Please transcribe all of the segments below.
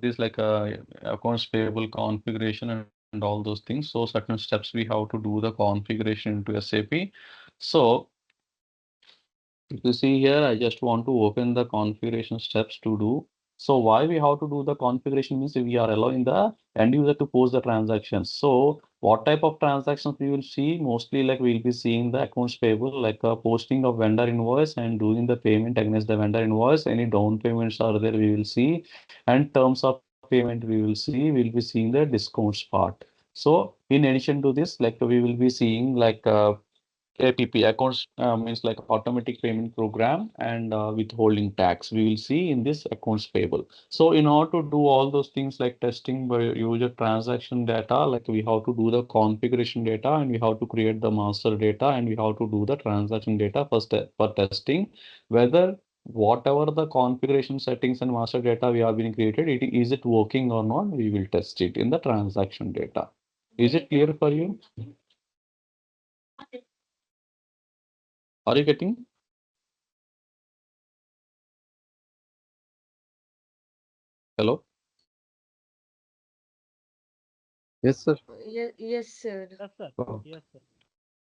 this like accounts payable configuration and all those things. So certain steps we have to do the configuration into SAP. So if you see here, I just want to open the configuration steps to do. So why we have to do the configuration means we are allowing the end user to post the transactions. So what type of transactions we will see? Mostly like we'll be seeing the accounts payable, like a posting of vendor invoice and doing the payment against the vendor invoice. Any down payments are there, we will see. And terms of payment we will see, we'll be seeing the discounts part. So in addition to this, like we will be seeing like APP accounts means like automatic payment program and withholding tax. We will see in this accounts payable. So in order to do all those things like testing by user transaction data, like we have to do the configuration data and we have to create the master data and we have to do the transaction data first for testing whether whatever the configuration settings and master data we have been created, is it working or not? We will test it in the transaction data. Is it clear for you? Are you getting? Hello? Yes, sir. Yes, sir. Yes, sir. Oh, Yes, sir.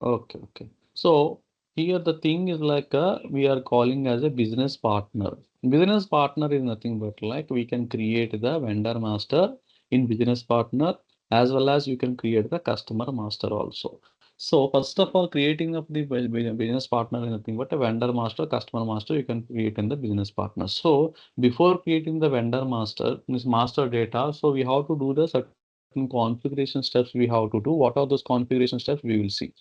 okay, okay. So here the thing is like we are calling as a business partner. Business partner is nothing but like we can create the vendor master in business partner as well as you can create the customer master also. So first of all, creating of the business partner is nothing but a vendor master, customer master you can create in the business partner. So before creating the vendor master, this master data, so we have to do the certain configuration steps we have to do. What are those configuration steps we will see.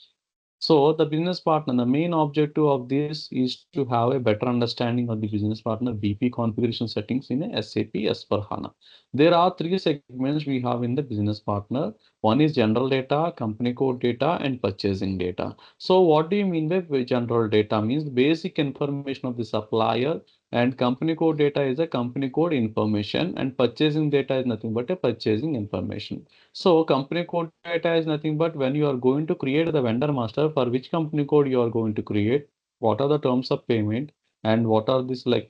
So the business partner, the main objective of this is to have a better understanding of the business partner BP configuration settings in a SAP S/4HANA. There are three segments we have in the business partner. One is general data, company code data, and purchasing data. So what do you mean by general data? Means basic information of the supplier, and company code data is a company code information, and purchasing data is nothing but a purchasing information. So company code data is nothing but when you are going to create the vendor master, for which company code you are going to create, what are the terms of payment, and what are this like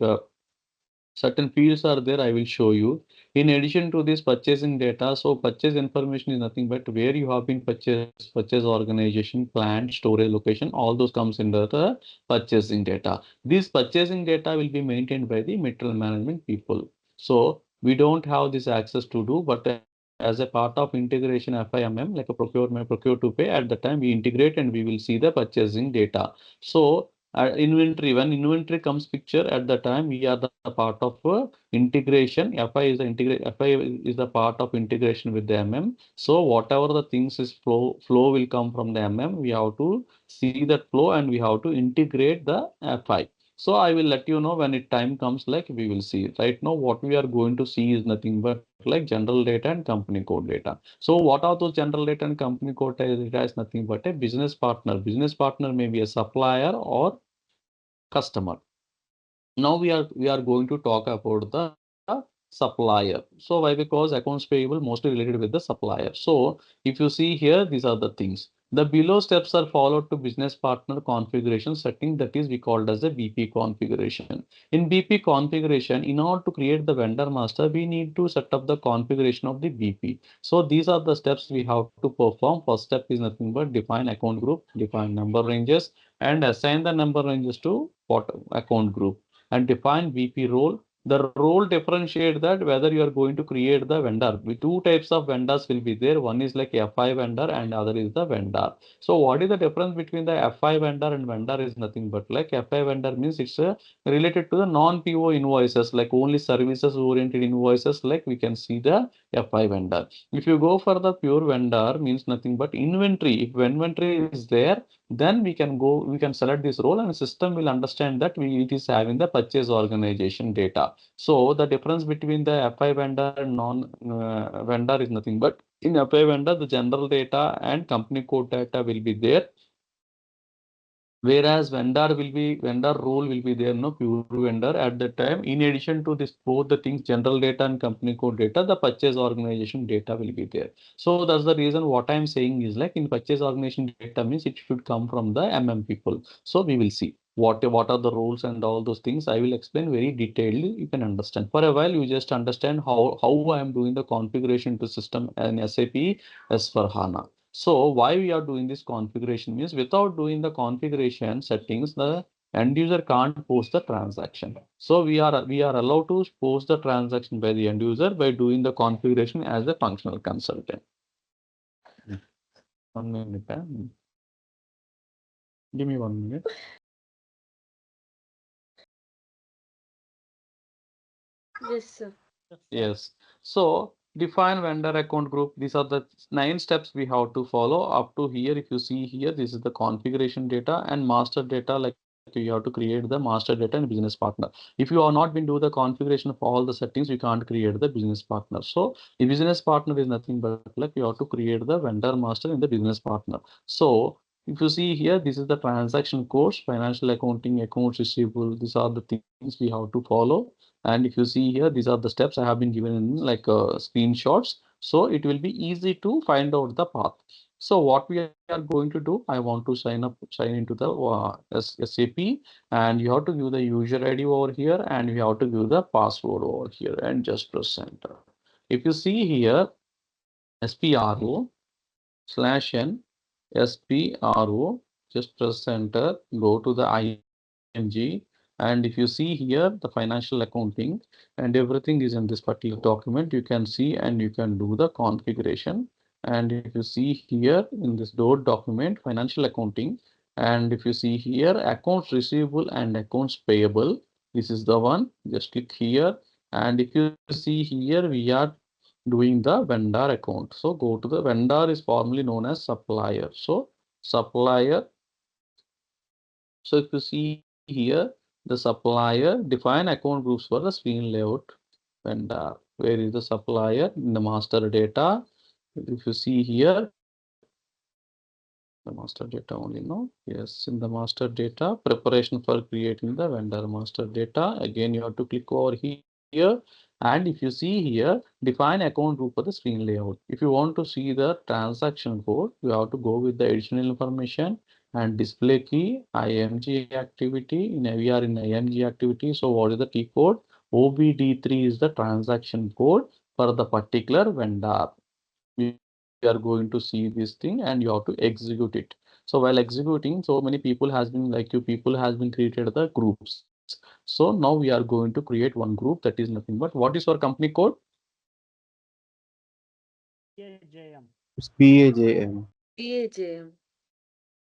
certain fields are there, I will show you. In addition to this purchasing data, so purchase information is nothing but where you have been purchased, purchase organization, plant, storage location, all those comes under the purchasing data. This purchasing data will be maintained by the material management people. So we don't have this access to do, but as a part of integration FIMM, like a procurement, procure to pay, at the time we integrate and we will see the purchasing data. So inventory, when inventory comes picture at the time, we are the part of integration. FI is the part of integration with the MM. So whatever the things is flow will come from the MM. We have to see that flow and we have to integrate the FI. So I will let you know when it time comes, like we will see. Right now, what we are going to see is nothing but like general data and company code data. So what are those general data and company code data is nothing but a business partner. Business partner may be a supplier or customer. Now we are going to talk about the supplier. So why? Because accounts payable mostly related with the supplier. So if you see here, these are the things. The below steps are followed to business partner configuration setting, that is we called as a BP configuration. In BP configuration, in order to create the vendor master, we need to set up the configuration of the BP. So these are the steps we have to perform. First step is nothing but define account group, define number ranges, and assign the number ranges to what account group, and define VP role. The role differentiate that whether you are going to create the vendor. With two types of vendors will be there. One is like FI vendor and other is the vendor. So what is the difference between the FI vendor and vendor is nothing but like FI vendor means it's related to the non-PO invoices, like only services oriented invoices, like we can see the FI vendor. If you go for the pure vendor means nothing but inventory. If inventory is there, then we can select this role and system will understand that it is having the purchase organization data. So the difference between the FI vendor and non vendor is nothing but in FI vendor, the general data and company code data will be there. Whereas vendor role will be there, no pure vendor at the time. In addition to this, both the things, general data and company code data, the purchase organization data will be there. So that's the reason what I'm saying is like in purchase organization data means it should come from the MM people. So we will see. what are the rules and all those things. I will explain very detailed. You can understand. For a while, you just understand how I am doing the configuration to system and SAP as for HANA. So why we are doing this configuration means without doing the configuration settings, the end user can't post the transaction. So we are allowed to post the transaction by the end user by doing the configuration as a functional consultant. 1 minute. Give me 1 minute. Yes, sir. Yes. So define vendor account group. These are the 9 steps we have to follow up to here. If you see here, this is the configuration data and master data. Like you have to create the master data and business partner. If you are not been do the configuration of all the settings, you can't create the business partner. So the business partner is nothing but like you have to create the vendor master in the business partner. So if you see here, this is the transaction codes, financial accounting, accounts receivable. These are the things we have to follow. And if you see here, these are the steps I have been given in like screenshots. So it will be easy to find out the path. So what we are going to do, I want to sign into the SAP, and you have to give the user ID over here, and you have to give the password over here, and just press enter. If you see here, SPRO slash n SPRO, just press enter, go to the ING, and if you see here the financial accounting and everything is in this particular document, you can see and you can do the configuration. And if you see here in this dot document, financial accounting, and if you see here accounts receivable and accounts payable, this is the one. Just click here, and if you see here, we are doing the vendor account. So go to the vendor is formerly known as supplier. So supplier. So if you see here, the supplier define account groups for the screen layout vendor. Where is the supplier in the master data? If you see here, the master data only, no? Yes, in the master data, preparation for creating the vendor master data. Again, you have to click over here. And if you see here, define account group for the screen layout. If you want to see the transaction code, you have to go with the additional information and display key, IMG activity. We are in IMG activity. So what is the T code? OBD3 is the transaction code for the particular vendor. We are going to see this thing and you have to execute it. So while executing, so many people has been like you people has been created the groups. So now we are going to create one group that is nothing but what is your company code? It's BAJM. BAJM.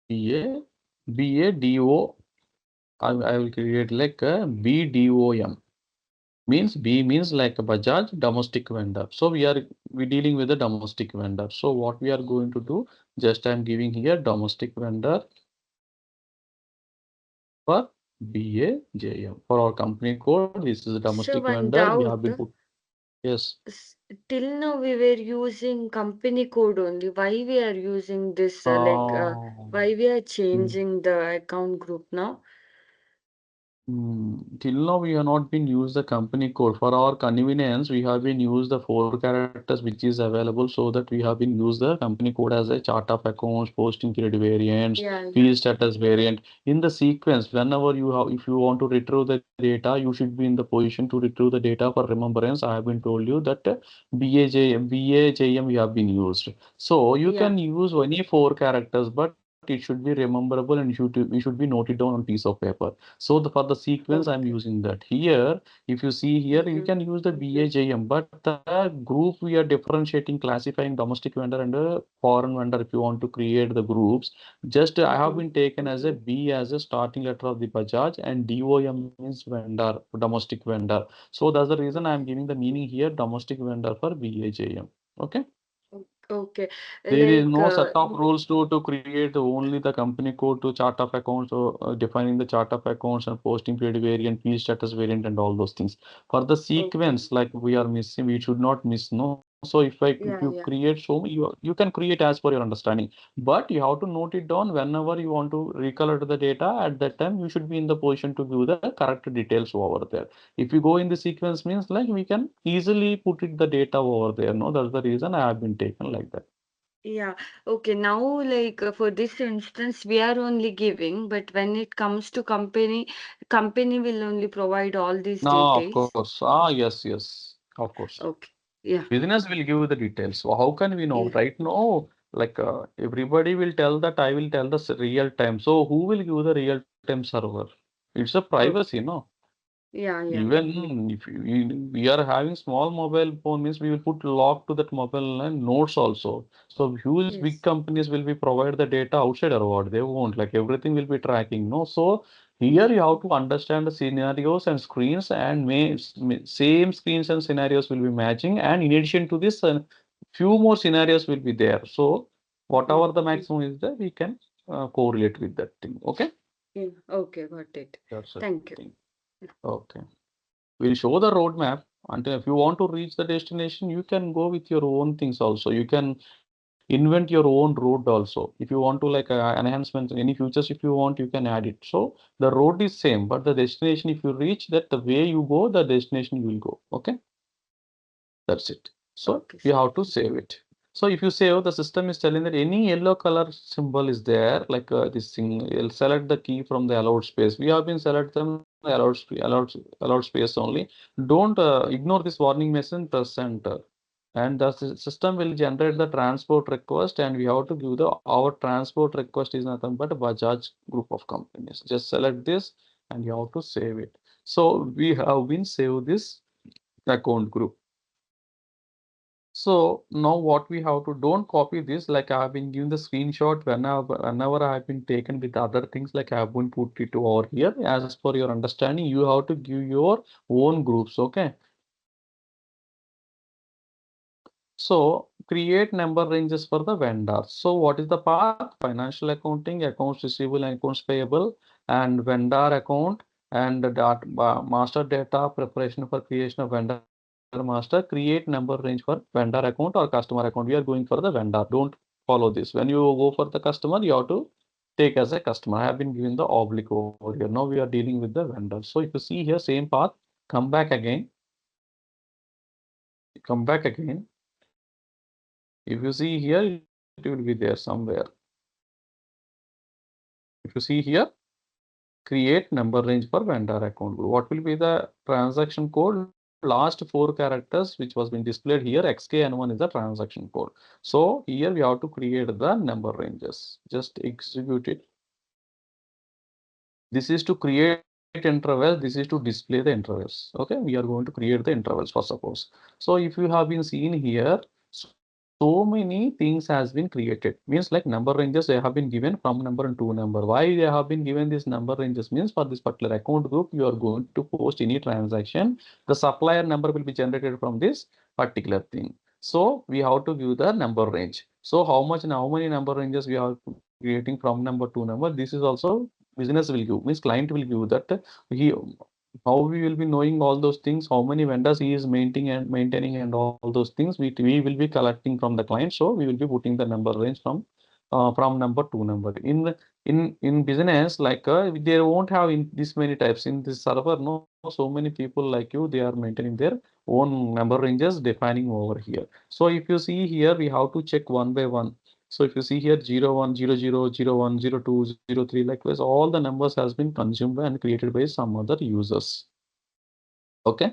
BA, BADO. I will create like a BDOM. Means B means like a Bajaj domestic vendor. So we dealing with the domestic vendor. So what we are going to do, just I'm giving here domestic vendor for BAJM. For our company code, this is a domestic So one vendor. We have doubt. been put, yes. Till now we were using company code only. Why we are using this? Uh, Why we are mm. changing the account group now? Till now, we have not been used the company code. For our convenience, we have been used the 4 characters which is available so that we have been used the company code as a chart of accounts, posting period variants, Yeah, yeah. field status variant. In the sequence, whenever you have, if you want to retrieve the data, you should be in the position to retrieve the data for remembrance. I have been told you that BAJM we have been used. So you Yeah. can use only 4 characters, but it should be rememberable and we should be noted down on piece of paper. So for the sequence, I'm Okay. using that. Here, if you see here, you Mm-hmm. can use the BAJM, but the group we are differentiating, classifying domestic vendor and a foreign vendor. If you want to create the groups, just I have Mm-hmm. been taken as a B as a starting letter of the Bajaj, and DOM means vendor, domestic vendor. So that's the reason I'm giving the meaning here, domestic vendor for BAJM. Okay. Okay. There is Like, no set of rules to create only the company code to chart of accounts or defining the chart of accounts and posting period variant, field status variant, and all those things. For the okay. sequence, like we are missing, we should not miss. No, so if you Yeah, yeah. create so you can create as per your understanding, but you have to note it down whenever you want to recollect the data. At that time, you should be in the position to give the correct details over there. If you go in the sequence means like we can easily put it the data over there. No, that's the reason I have been taken like that. Yeah. Okay. Now, like for this instance, we are only giving, but when it comes to company, company will only provide all these No, of details. course. Ah, yes, yes, of course. Okay. Yeah. Business will give the details. So how can we know? Yeah. Right now, like everybody will tell that I will tell the real time. So who will give the real time server? It's a privacy, Okay. no? Yeah. Yeah. Even if we are having small mobile phone means we will put lock to that mobile and notes also. So huge big Yes. companies will be provide the data outside or what they won't like everything will be tracking. No, so here Yeah. you have to understand the scenarios and screens and same screens and scenarios will be matching. And in addition to this, few more scenarios will be there. So Mm. whatever the maximum is there, we can correlate with that thing. Okay, Yeah. Okay. Got it. that's a Thank you. thing. Okay. We'll show the roadmap until if you want to reach the destination, you can go with your own things also. You can invent your own road also. If you want to like enhancements, any features, if you want, you can add it. So the road is same, but the destination, if you reach that, the way you go, the destination you will go. Okay. That's it. So Okay, you sir. have to save it. So if you save, the system is telling that any yellow color symbol is there, like this thing, you'll select the key from the allowed space. We have been select them the allowed space only. Don't ignore this warning message, press enter. And the system will generate the transport request, and we have to give the our transport request is nothing but a Bajaj group of companies. Just select this and you have to save it. So we have been saved this account group. So now what we have to don't copy this like I have been given the screenshot whenever I have been taken with other things like I have been put it over here as per your understanding you have to give your own groups. Okay, so create number ranges for the vendors. So what is the path? Financial accounting, accounts receivable and accounts payable, and vendor account and the master data preparation for creation of vendor master. Create number range for vendor account or customer account. We are going for the vendor. Don't follow this. When you go for the customer, you have to take as a customer. I have been given the oblique over here. Now we are dealing with the vendor. So if you see here, same path, come back again, come back again. If you see here, it will be there somewhere. If you see here, create number range for vendor account. What will be the transaction code? Last four characters, which was been displayed here, XKN1 is the transaction code. So here we have to create the number ranges. Just execute it. This is to create intervals. This is to display the intervals. Okay, we are going to create the intervals for suppose. So if you have been seen here, so many things has been created. Means like number ranges they have been given from number and to number. Why they have been given this number ranges means for this particular account group you are going to post any transaction. The supplier number will be generated from this particular thing. So we have to give the number range. So how many number ranges we are creating from number to number. This is also business will give means client will give that he how we will be knowing all those things how many vendors he is maintaining and all those things we will be collecting from the client, so we will be putting the number range from number to number in business like they won't have in this many types in this server. No, so many people like you they are maintaining their own number ranges defining over here. So if you see here we have to check one by one. So if you see here 01, 00, 01, 02, 03, likewise, all the numbers has been consumed and created by some other users. Okay.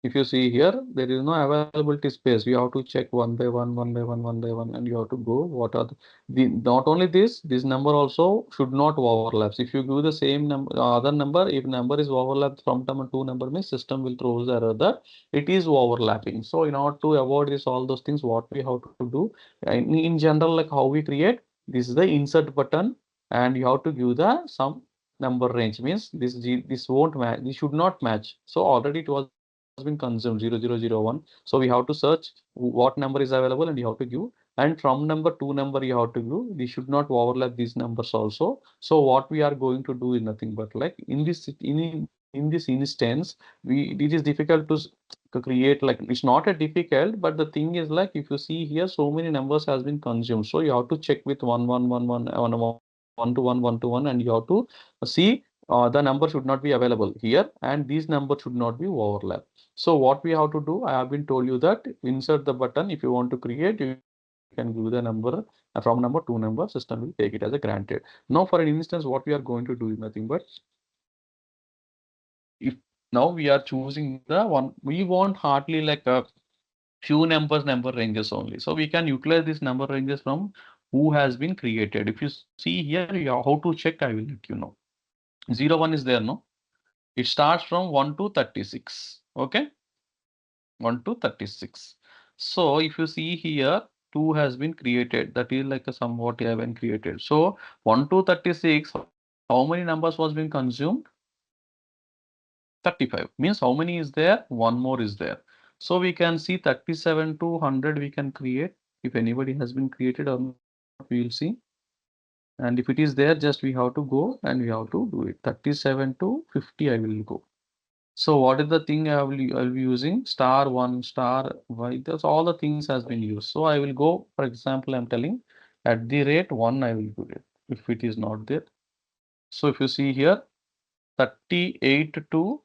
If you see here, there is no availability space. You have to check one by one, one by one, one by one, and you have to go. What are not only this number also should not overlaps. If you give the same number, other number, if number is overlapped from number two number means system will throw the error that it is overlapping. So in order to avoid this, all those things, what we have to do in general, like how we create this is the insert button, and you have to give the some number range means this won't match. This should not match. So already it was been consumed 0001. So we have to search what number is available and you have to give. And from number two number you have to give. We should not overlap these numbers also. So what we are going to do is nothing but like in this instance, it is difficult to create like it's not a difficult, but the thing is like if you see here so many numbers has been consumed. So you have to check with one to one, one to one, and you have to see the number should not be available here, and these numbers should not be overlap. So what we have to do, I have been told you that insert the button. If you want to create, you can give the number from number to number, system will take it as a granted. Now for an instance, what we are going to do is nothing but, if now we are choosing the one, we want hardly like a few number ranges only. So we can utilize this number ranges from who has been created. If you see here, how to check, I will let you know. 01 is there, no? It starts from 1 to 36. Okay, 1 to 36. So if you see here, 2 has been created. That is like a somewhat have been created. So 1 to 36, how many numbers was being consumed? 35. Means how many is there? One more is there. So we can see 37 to 100 we can create. If anybody has been created or not, we will see. And if it is there, just we have to go and we have to do it. 37 to 50 I will go. So what is the thing I will be using? Star one, star y. That's all the things has been used. So I will go, for example, I'm telling at the rate one I will do it. If it is not there. So if you see here, 38 to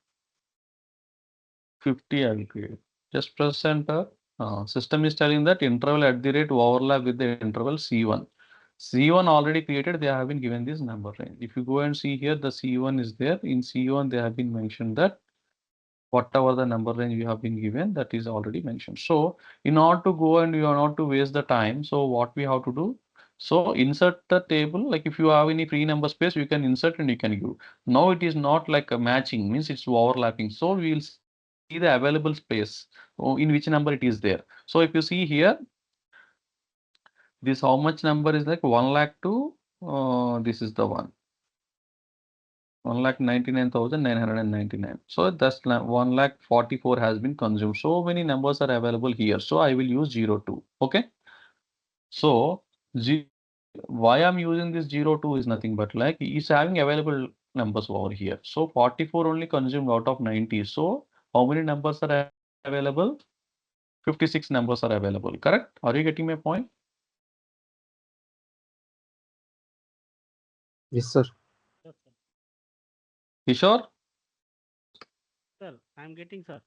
50 I will create. Just press enter. System is telling that interval at the rate overlap with the interval C1. C1 already created, they have been given this number range. If you go and see here, the C1 is there. In C1, they have been mentioned that whatever the number range you have been given, that is already mentioned. So in order to go and you are not to waste the time, so what we have to do, so insert the table, like if you have any free number space, you can insert and you can give. Now it is not like a matching, means it's overlapping. So we will see the available space in which number it is there. So if you see here, this how much number is like 1 lakh to this is the one. 1,99,999. So that's 1,44,000 has been consumed. So many numbers are available here. So I will use 02. Okay. So why I'm using this 02 is nothing but like it's having available numbers over here. So 44 only consumed out of 90. So how many numbers are available? 56 numbers are available. Correct? Are you getting my point? Yes, sir. Yes, sir. Kishore? Sir, I'm getting, sir.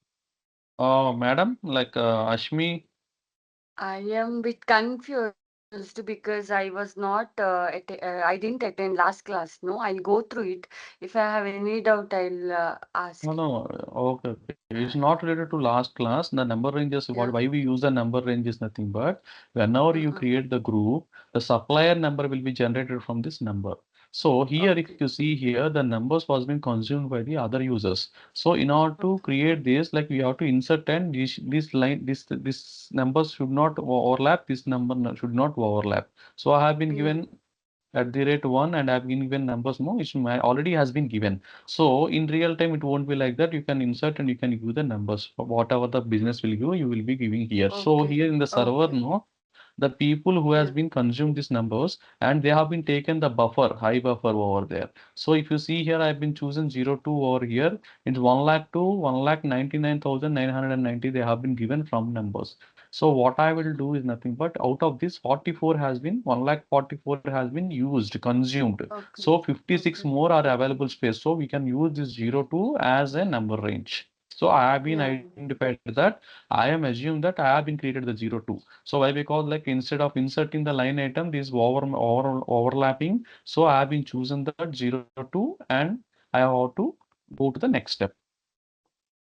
Madam, like Ashmi. I am bit confused because I was not I didn't attend last class. No, I'll go through it. If I have any doubt, I'll ask No, you. no, okay, okay. It's not related to last class. The number range is what, Yeah. why we use the number range is nothing but whenever you Mm-mm. create the group, the supplier number will be generated from this number. So here, if you Okay. see here, the numbers was being consumed by the other users. So in order to Okay. create this, like we have to insert and this line, this numbers should not overlap. This number should not overlap. So I have been Yeah. given at the rate one and I've been given numbers more, which already has been given. So in real time, it won't be like that. You can insert and you can give the numbers. Whatever the business will give, you will be giving here. So Okay. here in the server, Okay. no, the people who has Yeah. been consumed these numbers and they have been taken the buffer, high buffer over there. So if you see here, I've been chosen 02 over here. It's 1 lakh to 1,99,990. They have been given from numbers. So what I will do is nothing but out of this 44 has been 1,44 has been used, consumed. Okay. So 56 Okay. more are available space. So we can use this 02 as a number range. So I have been Yeah. identified that I am assumed that I have been created the 02. So why? Because like instead of inserting the line item, this overlapping. So I have been chosen that 02 and I have to go to the next step.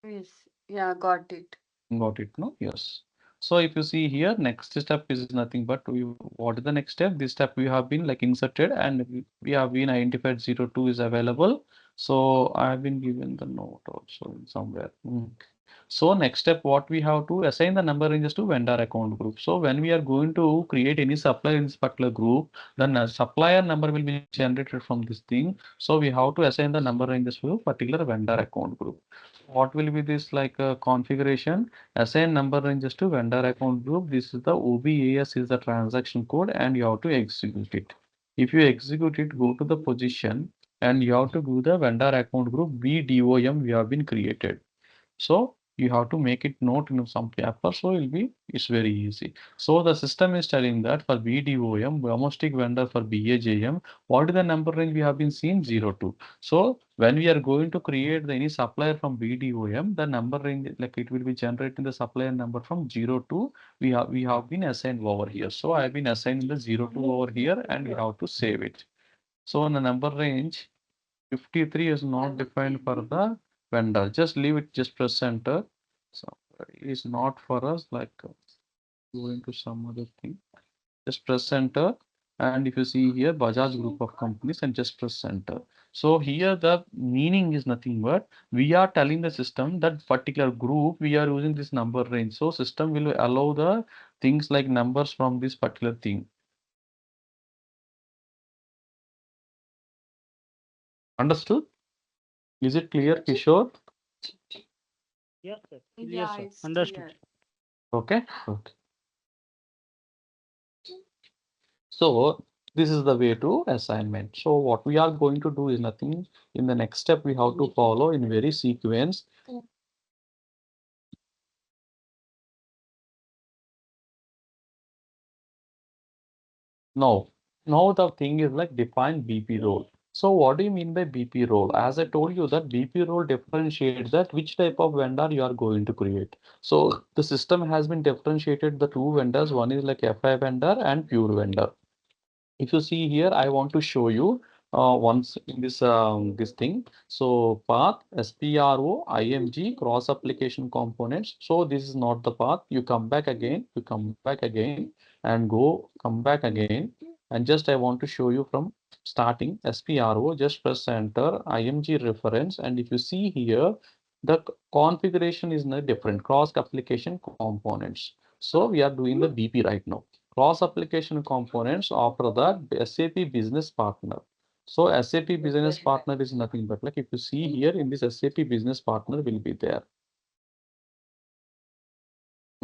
Yes. Yeah. Got it. Got it, no? Yes. So if you see here, next step is nothing but what is the next step? This step we have been like inserted and we have been identified 02 is available. So I have been given the note also in somewhere. So next step, what we have to assign the number ranges to vendor account group. So when we are going to create any supplier in this particular group, then a supplier number will be generated from this thing. So we have to assign the number ranges to particular vendor account group. What will be this like configuration? Assign number ranges to vendor account group. This is the OBAS is the transaction code and you have to execute it. If you execute it, go to the position and you have to do the vendor account group BDOM we have been created. So You have to make it note in some paper, so it's very easy. So the system is telling that for BDOM, domestic vendor for BAJM, what is the number range we have been seen? 0 to. So when we are going to create any supplier from BDOM, the number range, like it will be generating the supplier number from 0 to, we have been assigned over here. So I have been assigned the 0 to over here, and we have to save it. So in the number range 53 is not defined for the vendor. Just leave it, just press enter. So it is not for us, like go into some other thing. Just press enter. And if you see here, Bajaj group of companies, and just press enter. So here the meaning is nothing but we are telling the system that particular group we are using this number range. So system will allow the things like numbers from this particular thing. Understood? Is it clear, Kishore? Yes, sir. Clear, Yeah, sir. it's Understood. clear. Okay. Okay. So this is the way to assignment. So what we are going to do is nothing. In the next step, we have to follow in very sequence. Now the thing is like define BP role. So what do you mean by BP role? As I told you that BP role differentiates that which type of vendor you are going to create. So the system has been differentiated the two vendors. One is like FI vendor and pure vendor. If you see here, I want to show you once in this thing. So path SPRO IMG cross application components. So this is not the path. You come back again. You come back again and come back again. And just I want to show you from starting SPRO. Just press enter IMG reference. And if you see here, the configuration is not different. Cross application components. So we are doing the BP right now. Cross application components after that SAP business partner. So SAP business partner is nothing but like if you see here in this SAP business partner will be there.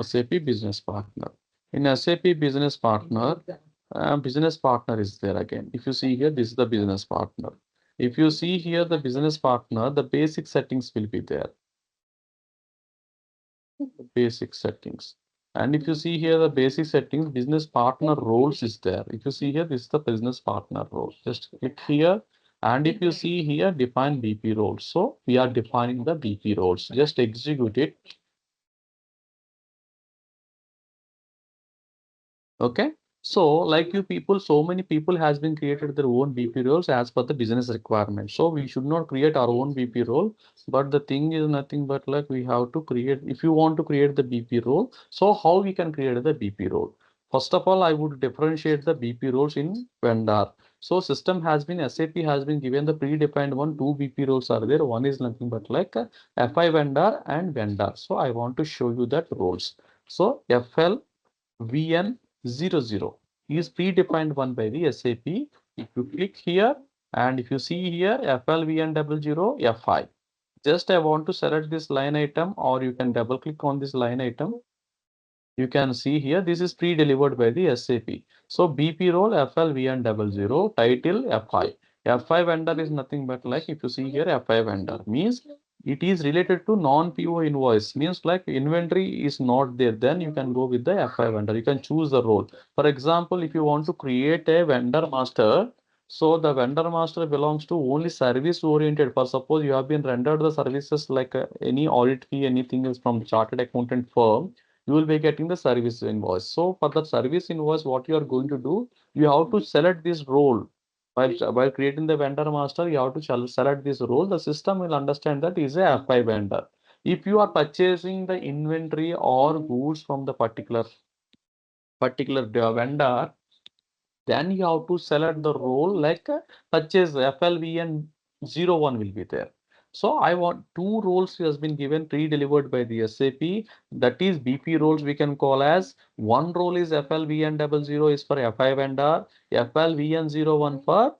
SAP business partner. In SAP business partner is there again. If you see here, this is the business partner. If you see here the business partner, the basic settings will be there. Basic settings. And if you see here the basic settings, business partner roles is there. If you see here, this is the business partner role. Just click here. And if you see here, define BP roles. So we are defining the BP roles. Just execute it. Okay. So like you people, so many people has been created their own BP roles as per the business requirement. So we should not create our own BP role. But the thing is nothing but like we have to create, if you want to create the BP role, so how we can create the BP role? First of all, I would differentiate the BP roles in vendor. So system has been, SAP has been given the predefined one, two BP roles are there. One is nothing but like a FI vendor and vendor. So I want to show you that roles. So FL VN00 is predefined one by the SAP. If you click here and if you see here FLVN00 F5, just I want to select this line item, or you can double click on this line item. You can see here this is pre-delivered by the SAP. So BP role FLVN00 title F5. F5 vendor is nothing but like if you see here F5 vendor means it is related to non-PO invoice, means like inventory is not there, then you can go with the F5 vendor. You can choose the role. For example, if you want to create a vendor master, so the vendor master belongs to only service oriented. For suppose you have been rendered the services like any audit fee, anything is from chartered accountant firm, you will be getting the service invoice. So for the service invoice, what you are going to do, you have to select this role. While creating the vendor master, you have to select this role. The system will understand that is a FI vendor. If you are purchasing the inventory or goods from the particular vendor, then you have to select the role like purchase FLVN01 will be there. So I want two roles has been given pre-delivered by the SAP. That is BP roles we can call as one role is FLVN00 is for FI vendor, FLVN01 for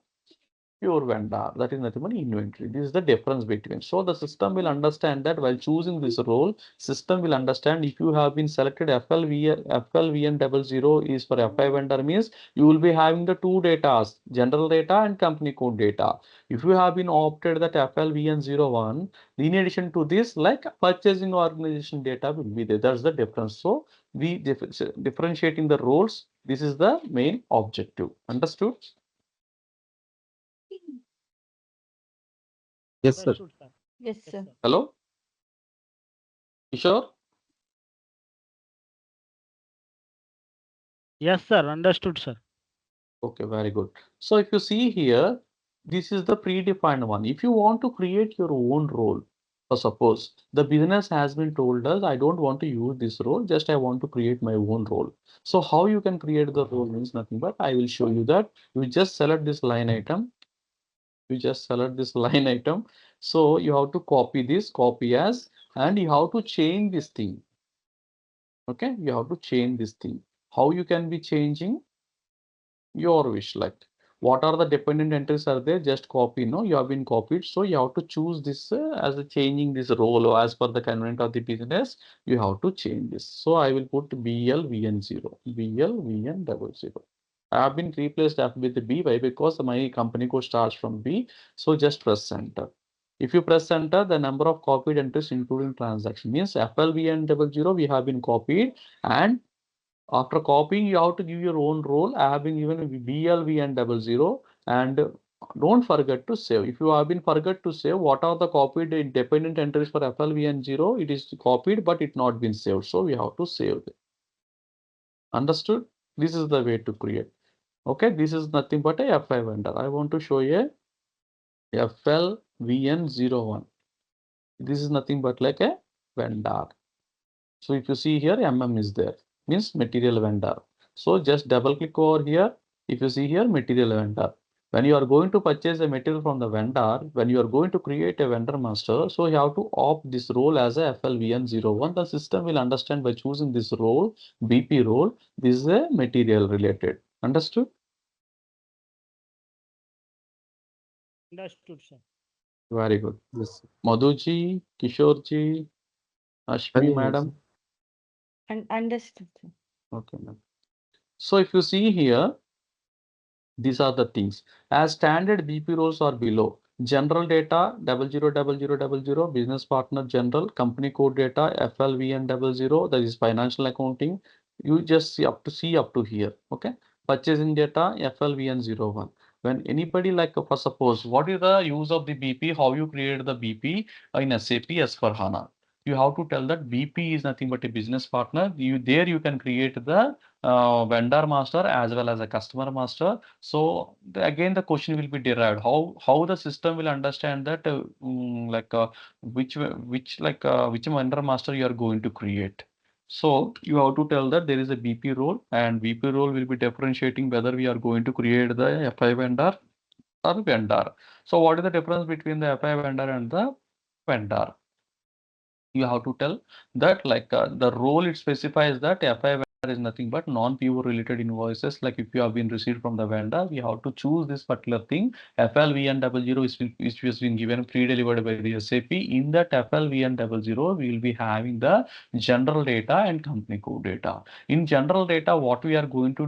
pure vendor. That is nothing but inventory. This is the difference between. So the system will understand that while choosing this role, system will understand if you have been selected FLVN 00 is for FI vendor means you will be having the two data, general data and company code data. If you have been opted that FLVN 01, in addition to this, like purchasing organization data will be there. That's the difference. So we differentiating the roles. This is the main objective. Understood? Yes, sir. Understood, sir. Yes, Yes, sir. sir. Hello, Kishore? Yes, sir. Understood, sir. Okay, very good. So if you see here, this is the predefined one. If you want to create your own role, so suppose the business has been told us, I don't want to use this role, just I want to create my own role. So how you can create the role means nothing but I will show you that you just select this line item. You just select this line item. So you have to copy this, copy as, and you have to change this thing. Okay, you have to change this thing. How you can be changing? Your wish, like what are the dependent entries are there, just copy. No, you have been copied, so you have to choose this as a changing this role or as per the convenience of the business you have to change this. So I will put BLVN0 BLVN00. I have been replaced F with the B. Why? Because my company code starts from B. So just press enter. If you press enter, the number of copied entries including transaction means FLVN00 we have been copied, and after copying, you have to give your own role. I have been given BLVN00, and don't forget to save. If you have been forget to save, what are the copied independent entries for FLVN0? It is copied, but it not been saved. So we have to save them. Understood? This is the way to create. Okay, this is nothing but a FI vendor. I want to show you a FLVN01. This is nothing but like a vendor. So if you see here, is there, means material vendor. So just double click over here. If you see here, material vendor. When you are going to purchase a material from the vendor, when you are going to create a vendor master, so you have to opt this role as a FLVN01. The system will understand by choosing this role, BP role, this is a material related. Understood? Understood, sir. Very good. Yes. Madhuji, Kishorji, Ashmi, Yes, madam. And understood, sir. Okay, ma'am. So if you see here, these are the things. As standard BP roles are below. General data 000000, business partner general, company code data FLVN00, that is financial accounting. You just see up to here. Okay. Purchasing data FLVN01. When anybody like for suppose, what is the use of the BP? How you create the BP in SAP as for HANA? You have to tell that BP is nothing but a business partner. You can create the vendor master as well as a customer master. So again, the question will be derived how the system will understand that which vendor master you are going to create. So you have to tell that there is a BP role, and BP role will be differentiating whether we are going to create the FI vendor or vendor. So what is the difference between the FI vendor and the vendor? You have to tell that the role it specifies that FI vendor is nothing but non-PO related invoices. Like if you have been received from the vendor, we have to choose this particular thing. FLVN00 is which has been given pre-delivered by the SAP. In that FLVN00, we will be having the general data and company code data. In general data, what we are going to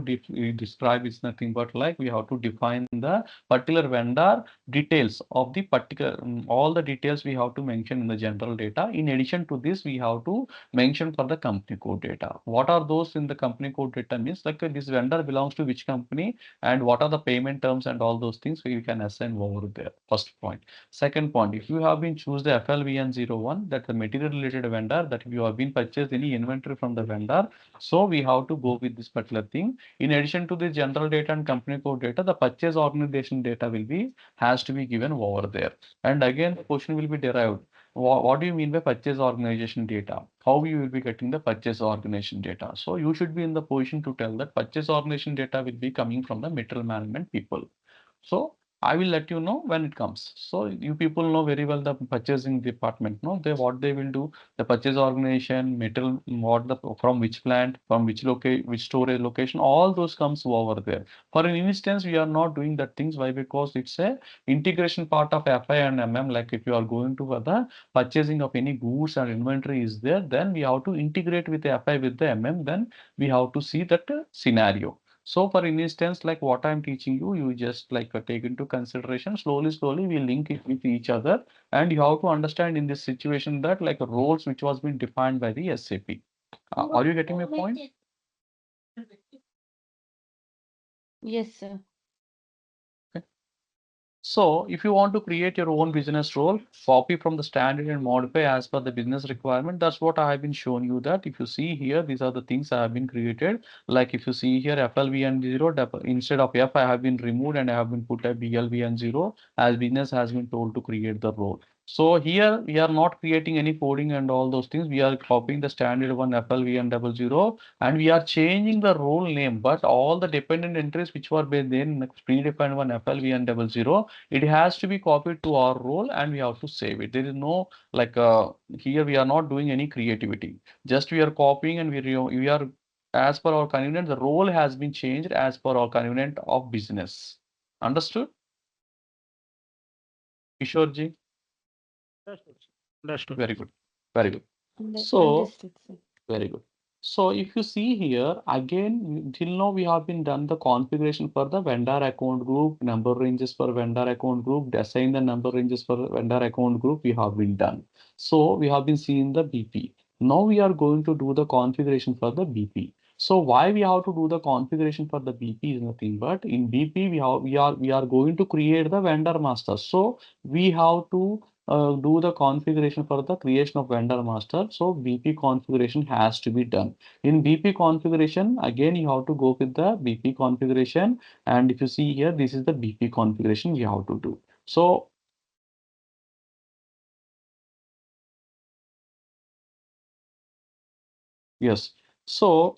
describe is nothing but like we have to define the particular vendor details of the particular all the details we have to mention in the general data. In addition to this, we have to mention for the company code data. What are those in the company code data means like this vendor belongs to which company and what are the payment terms and all those things, so you can assign over there. First point. Second point, if you have been choose the FLVN01, that the material related vendor, that if you have been purchased any inventory from the vendor, so we have to go with this particular thing. In addition to the general data and company code data, the purchase organization data will be has to be given over there. And again, the question will be derived. What do you mean by purchase organization data? How you will be getting the purchase organization data? So you should be in the position to tell that purchase organization data will be coming from the material management people. So I will let you know when it comes. So you people know very well the purchasing department, no? They what they will do, the purchase organization, metal, what the from which plant, from which locate, which storage location, all those comes over there. For an instance, we are not doing that things. Why? Because it's a integration part of FI and MM. Like if you are going to the purchasing of any goods and inventory is there, then we have to integrate with the FI with the MM. Then we have to see that scenario. So for instance, like what I'm teaching you, you just like take into consideration slowly, we link it with each other, and you have to understand in this situation that like roles which was been defined by the SAP. Are you getting my point? Yes, sir. So if you want to create your own business role, copy from the standard and modify as per the business requirement. That's what I have been showing you that if you see here, these are the things I have been created. Like if you see here FLV and 0, instead of F, I have been removed and I have been put a BLV and 0 as business has been told to create the role. So here we are not creating any coding and all those things. We are copying the standard one FLV and 00 and we are changing the role name, but all the dependent entries which were there in predefined one FLV and 00, it has to be copied to our role and we have to save it. There is no like here we are not doing any creativity. Just we are copying and we are as per our convenience. The role has been changed as per our convenience of business. Understood? Kishore Understood. Understood. very good, very good. So Understood, sir. very good. So if you see here again, till now we have been done the configuration for the vendor account group, number ranges for vendor account group, assign the number ranges for vendor account group. We have been done. So we have been seeing the BP. Now we are going to do the configuration for the BP. So why we have to do the configuration for the BP is nothing but in BP we are going to create the vendor master. So we have to do the configuration for the creation of vendor master. So BP configuration has to be done. In BP configuration, again, you have to go with the BP configuration. And if you see here, this is the BP configuration we have to do. So yes. So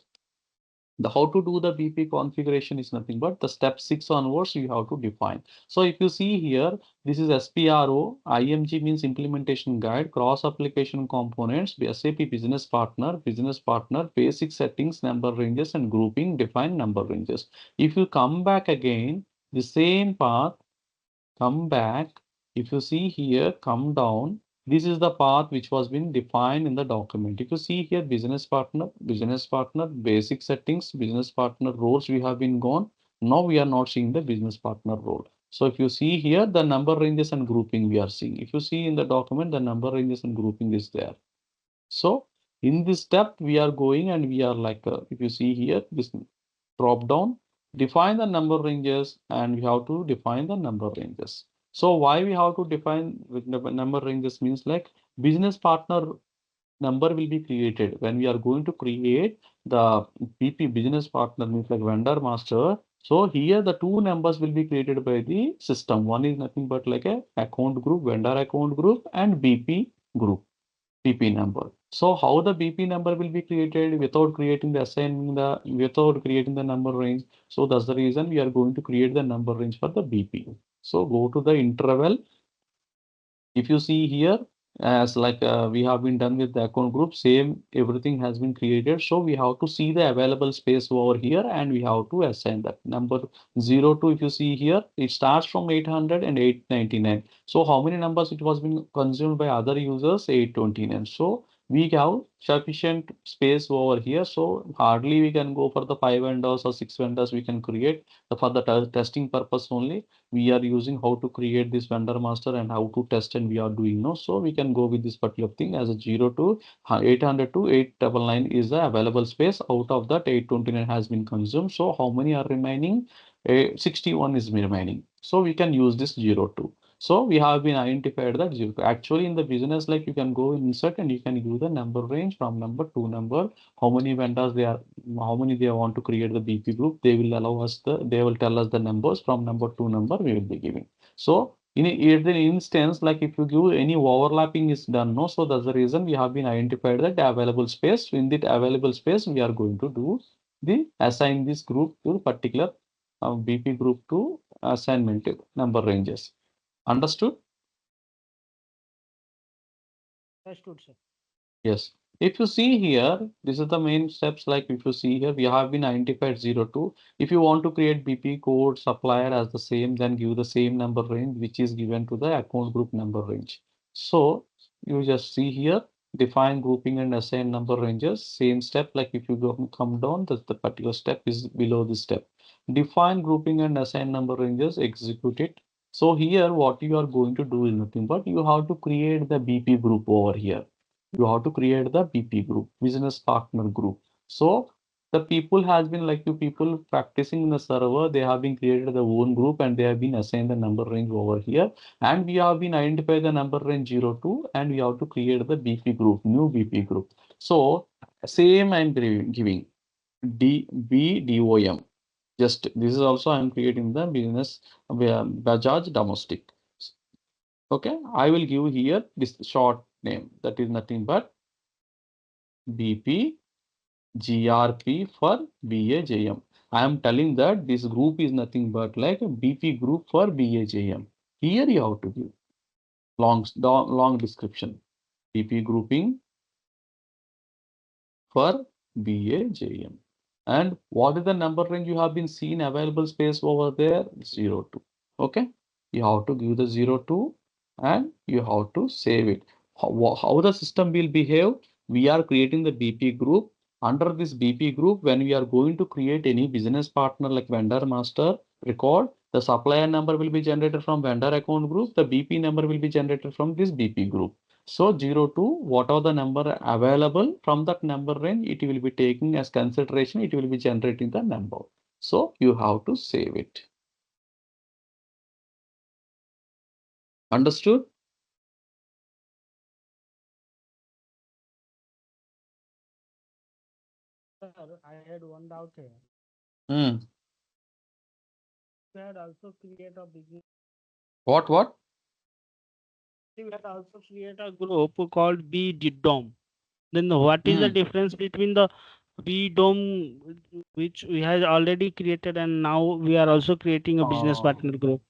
the how to do the BP configuration is nothing but the step 6 onwards you have to define. So if you see here, this is SPRO, IMG means implementation guide, cross application components, SAP business partner, basic settings, number ranges and grouping, define number ranges. If you come back again, the same path, come back. If you see here, come down. This is the path which was been defined in the document. If you see here, business partner, basic settings, business partner roles we have been gone. Now we are not seeing the business partner role. So if you see here, the number ranges and grouping we are seeing. If you see in the document, the number ranges and grouping is there. So in this step, we are going and we are like, if you see here, this drop down, define the number ranges, and we have to define the number ranges. So why we have to define with the number ranges means like business partner number will be created when we are going to create the BP business partner means like vendor master. So here the two numbers will be created by the system. One is nothing but like a account group, vendor account group, and BP group. BP number. So how the BP number will be created without creating the assigning the without creating the number range. So that's the reason we are going to create the number range for the BP. So go to the interval. If you see here, as like we have been done with the account group, same everything has been created. So we have to see the available space over here and we have to assign that number 02. If you see here, it starts from 800 and 899. So how many numbers it was being consumed by other users? 829. So we have sufficient space over here. So hardly we can go for the 5 vendors or 6 vendors we can create for the testing purpose only. We are using how to create this vendor master and how to test and we are doing no. So we can go with this particular thing as a 0 to 800 to 899 is the available space. Out of that 829 has been consumed. So how many are remaining? 61 is remaining. So we can use this 02. So we have been identified that 0. Actually in the business, like you can go insert and you can use the number range from number to number, how many vendors they are, how many they want to create the BP group. They will allow us they will tell us the numbers from number to number we will be giving. So in an instance, like if you give any overlapping is done, no. So that's the reason we have been identified that the available space. In that available space, we are going to do the assign this group to particular BP group to assignment number ranges. Understood? Understood, sir. Yes. If you see here, this is the main steps. Like if you see here, we have been identified 02. If you want to create BP code supplier as the same, then give the same number range which is given to the account group number range. So you just see here, define grouping and assign number ranges. Same step. Like if you go come down, the particular step is below this step. Define grouping and assign number ranges. Execute it. So here, what you are going to do is nothing but you have to create the BP group over here. You have to create the BP group, business partner group. So the people has been like you people practicing in the server, they have been created their own group and they have been assigned the number range over here. And we have been identified the number range 02 and we have to create the BP group, new BP group. So same I'm giving DBDOM. Just this is also I'm creating the business Bajaj domestic. Okay, I will give here this short name that is nothing but BP GRP for BAJM. I am telling that this group is nothing but like a BP group for BAJM. Here you have to give long description. BP grouping for BAJM. And what is the number range you have been seen available space over there? 02. Okay. You have to give the 02 and you have to save it. How the system will behave? We are creating the BP group. Under this BP group, when we are going to create any business partner like vendor master record, the supplier number will be generated from vendor account group. The BP number will be generated from this BP group. So 02, whatever the number available from that number range, it will be taking as consideration, it will be generating the number. So you have to save it. Understood? Sir, I had one doubt here. Hmm. We had also create a business. What? We had also create a group called BDOM. Then what is the difference between the BDOM, which we had already created, and now we are also creating a business partner group?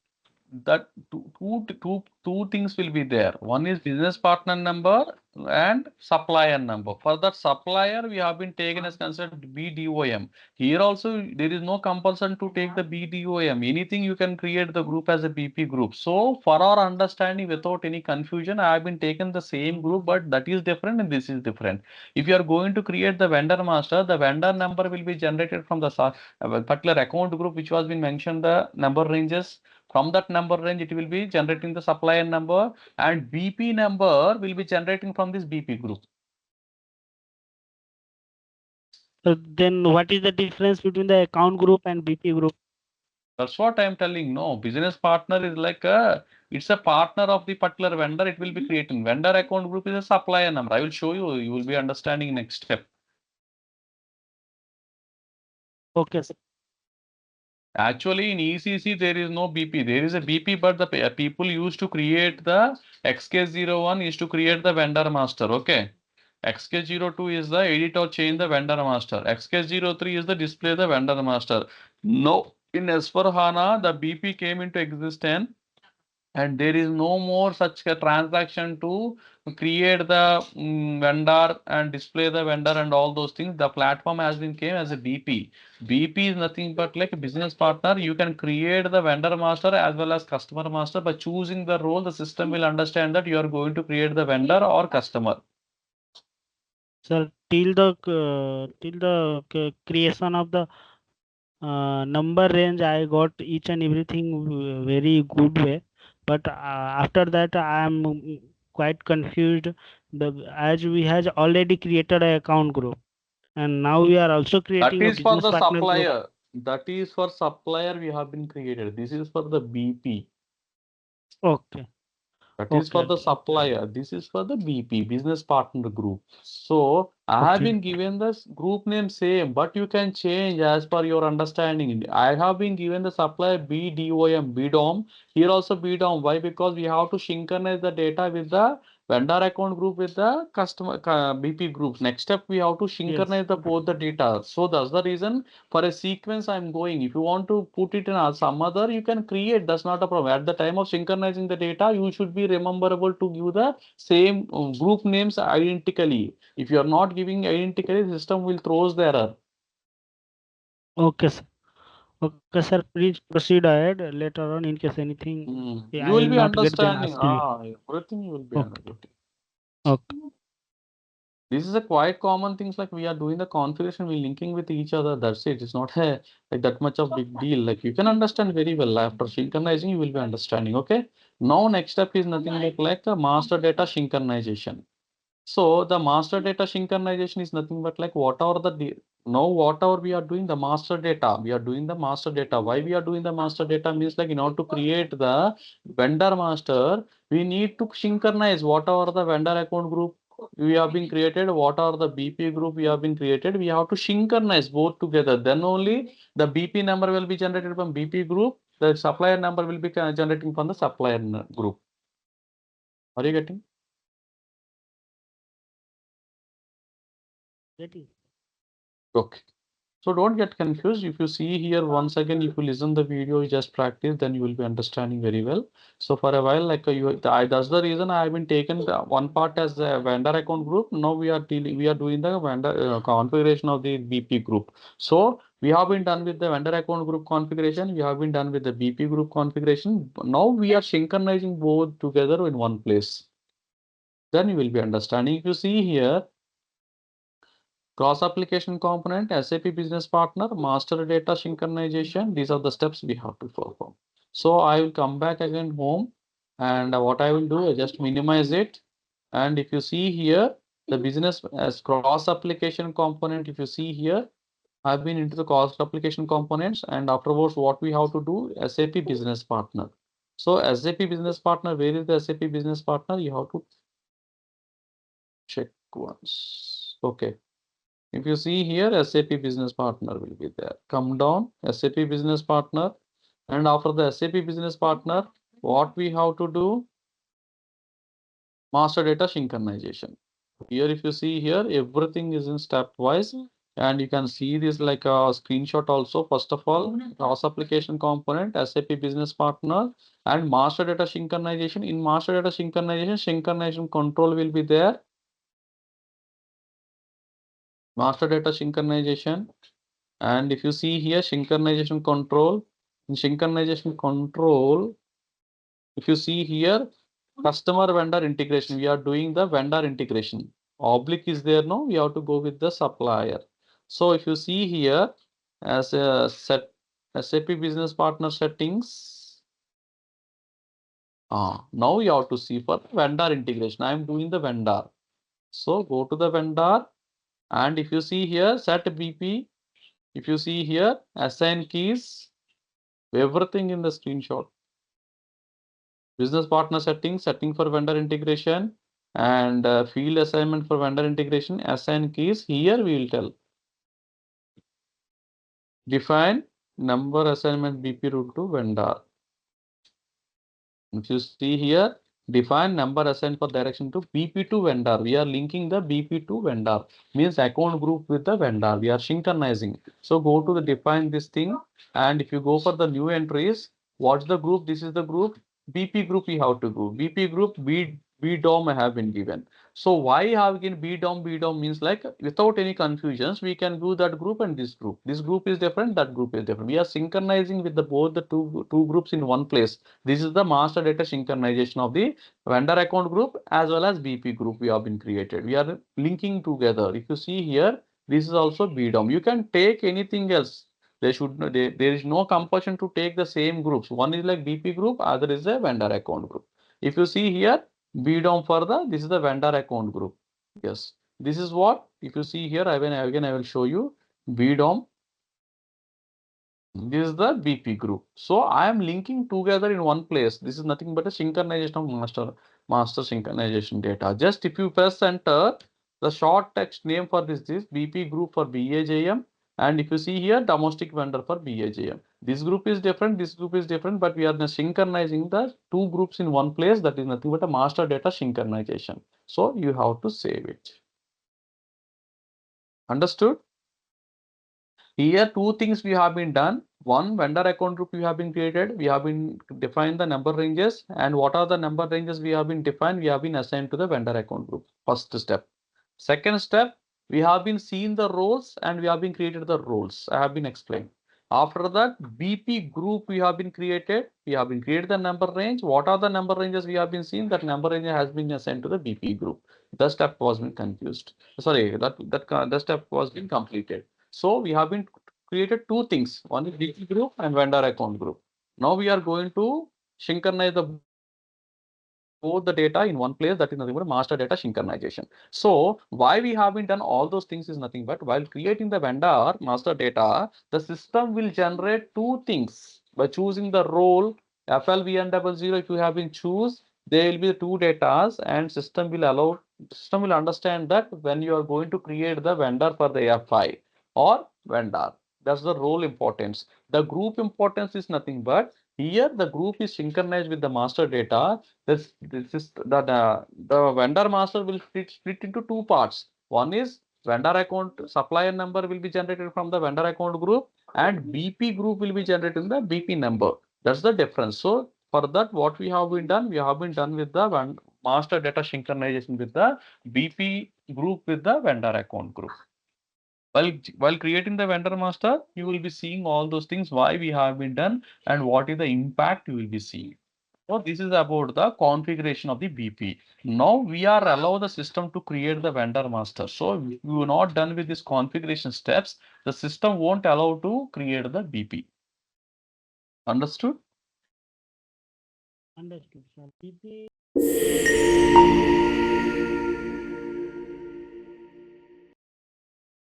That two things will be there. One is business partner number and supplier number. For that supplier, we have been taken as considered BDOM. Here also, there is no compulsion to take the BDOM. Anything you can create the group as a BP group. So for our understanding, without any confusion, I have been taken the same group, but that is different and this is different. If you are going to create the vendor master, the vendor number will be generated from the particular account group, which was been mentioned, the number ranges. From that number range, it will be generating the supplier number and BP number will be generating from this BP group. So then what is the difference between the account group and BP group? That's what I'm telling. No, business partner is like it's a partner of the particular vendor. It will be creating. Vendor account group is a supplier number. I will show you. You will be understanding next step. Okay, sir. Actually, in ECC, there is no BP. There is a BP, but the people used to create the XK01 is to create the vendor master. Okay. XK02 is the edit or change the vendor master. XK03 is the display the vendor master. No, in S4HANA, the BP came into existence and there is no more such a transaction to create the vendor and display the vendor and all those things. The platform has been came as a BP. BP is nothing but like a business partner. You can create the vendor master as well as customer master. By choosing the role, the system will understand that you are going to create the vendor or customer. Sir, till the creation of the number range, I got each and everything very good way. But after that, I am quite confused. As we has already created an account group, and now we are also That creating a is for business the partner group. supplier. That is for supplier we have been created. This is for the BP. Okay. That is for the supplier. This is for the BP, business partner group. So I have Okay. been given the group name same, but you can change as per your understanding. I have been given the supplier BDOM, BDOM. Here also BDOM. Why? Because we have to synchronize the data with the vendor account group with the customer BP groups. Next step, we have to Yes. synchronize the both the data. So that's the reason for a sequence I'm going. If you want to put it in some other, you can create. That's not a problem. At the time of synchronizing the data, you should be rememberable to give the same group names identically. If you are not giving identically, the system will throws the error. Okay, sir. Okay, sir. Please proceed ahead later on in case anything You I will be not get, then understanding. ask you. Everything you will be Okay. understanding. Okay. This is a quite common things like we are doing the configuration, we linking with each other. That's it. It's not a like that much of big deal. Like you can understand very well after synchronizing, you will be understanding. Okay. Now next step is nothing like a master data synchronization. So the master data synchronization is nothing but like whatever now whatever we are doing the master data, we are doing the master data. Why we are doing the master data means like in order to create the vendor master, we need to synchronize whatever the vendor account group we have been created, what are the BP group we have been created. We have to synchronize both together. Then only the BP number will be generated from BP group. The supplier number will be generating from the supplier group. Are you getting? Getting. Okay. So don't get confused. If you see here once again, if you listen the video, you just practice, then you will be understanding very well. So for a while, like that's the reason I have been taken one part as a vendor account group. Now we are doing the vendor configuration of the BP group. So we have been done with the vendor account group configuration. We have been done with the BP group configuration. Now we are synchronizing both together in one place. Then you will be understanding. If you see here, cross application component, SAP business partner, master data synchronization. These are the steps we have to perform. So I will come back again home, and what I will do is just minimize it. And if you see here, the business as cross application component, if you see here, I've been into the cross application components, and afterwards what we have to do, SAP business partner. So SAP business partner, where is the SAP business partner? You have to check once. Okay. If you see here, SAP business partner will be there. Come down, SAP business partner. And after the SAP business partner, what we have to do? Master data synchronization. Here, if you see here, everything is in stepwise. And you can see this like a screenshot also. First of all, cross application component, SAP business partner, and master data synchronization. In master data synchronization, synchronization control will be there. Master data synchronization. And if you see here, synchronization control, in synchronization control, if you see here, customer vendor integration, we are doing the vendor integration. Oblique is there now, we have to go with the supplier. So if you see here, as a set SAP business partner settings, now you have to see for vendor integration. I am doing the vendor. So go to the vendor, and if you see here, set BP, if you see here, assign keys, everything in the screenshot. Business partner settings, setting for vendor integration, and field assignment for vendor integration, assign keys. Here we will tell define number assignment BP route to vendor. If you see here, define number assigned for direction to BP to vendor. We are linking the BP to vendor, means account group with the vendor. We are synchronizing. So go to the define this thing, and if you go for the new entries, what's the group? This is the group. BP group we have to go. BP group B DOM have been given. So why have again B DOM means like without any confusions, we can do that group and this group. This group is different, that group is different. We are synchronizing with the both the two groups in one place. This is the master data synchronization of the vendor account group as well as BP group we have been created. We are linking together. If you see here, this is also BDOM. You can take anything else. There is no compulsion to take the same groups. One is like BP group, other is a vendor account group. If you see here, BDOM for this is the vendor account group. Yes, this is what, if you see here, I will show you BDOM. This is the BP group. So I am linking together in one place. This is nothing but a synchronization of master synchronization data. Just if you press enter, The short text name for this is BP group for BAJM. And if you see here, domestic vendor for BAJM. This group is different, this group is different, but we are synchronizing the two groups in one place. That is nothing but a master data synchronization. So you have to save it. Understood? Here, two things we have been done. One, vendor account group we have been created. We have been defined the number ranges, and what are the number ranges we have been defined? We have been assigned to the vendor account group. First step. Second step, we have been seen the roles and we have been created the roles. I have been explained. After that, BP group we have been created. We have been created the number range. What are the number ranges we have been seen? That number range has been assigned to the BP group. The step was been confused. Sorry, that step was been completed. So we have been created two things. One is BP group and vendor account group. Now we are going to synchronize the both the data in one place. That is nothing but master data synchronization. So why we haven't done all those things is nothing but while creating the vendor master data, the system will generate two things by choosing the role FLVN00. If you have been choose, there will be two datas, and system will understand that when you are going to create the vendor for the FI or vendor, that's the role importance. The group importance is nothing but here the group is synchronized with the master data. This is the vendor master will split into two parts. One is vendor account supplier number will be generated from the vendor account group, and BP group will be generated in the BP number. That's the difference. So for that, what we have been done, we have been done with the master data synchronization with the BP group with the vendor account group. While creating the vendor master, you will be seeing all those things, why we have been done and what is the impact you will be seeing. So this is about the configuration of the BP. Now we are allow the system to create the vendor master. So if you are not done with this configuration steps, the system won't allow to create the BP. Understood? Understood, sir. BP